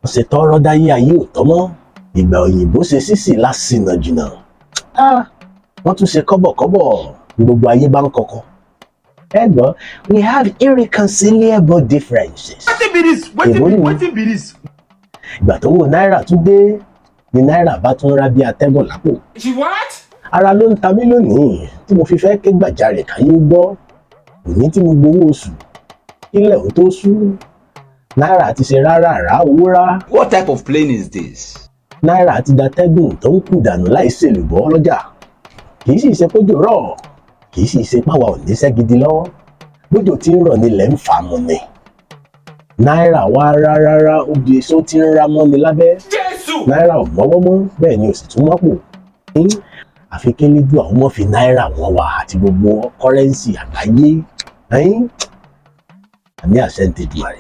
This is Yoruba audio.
ọ̀sẹ̀ tọrọ dáyé ayé ò tọ́mọ́ ìgbà òyìnbó ṣe sísì lásìnà jìnnà wọ́n tún ṣe kọ́bọ̀kọ́bọ̀ gbogbo ayé bá ń kọ̀kọ̀. ẹ gbọ́ we have irreconcilable differences. Wetin be this? Wetin be this? ìgbà tó wo náírà tún dé ni náírà bá tún rá bí atẹ́gùn lápò. She what? ara ló ń ta mí lónìí tí mo fi fẹ́ ké gbàjarè káyé gbọ́ òní tí mo gbowó oṣù kílẹ̀ ò tó ṣú náírà ti ṣe rárá owó rá. What type of plane is this? náírà ti datẹ́gùn tó ń kù dànù láì ṣèlùbọ́ lọ́jà kì í sì ṣe kójò rọ̀ kì í sì ṣe páwa ò níṣẹ́ gidi lọ́wọ́ bójò tí ń rọ̀ nílẹ̀ ń fà mu ni. náírà wá rárá ó di èso tí ń ra mọ́ni lábẹ́. Jésù! náírà ò mọ́wọ́ mọ́ bẹ́ẹ̀ ni ò sì tún mọ́pò. àfi kélédù àwọn ọmọ fi náírà wọn wà àti gbogbo kọ́rẹ́ǹsì àgbáyé. àmì àṣẹ ń tẹ̀jú àrẹ.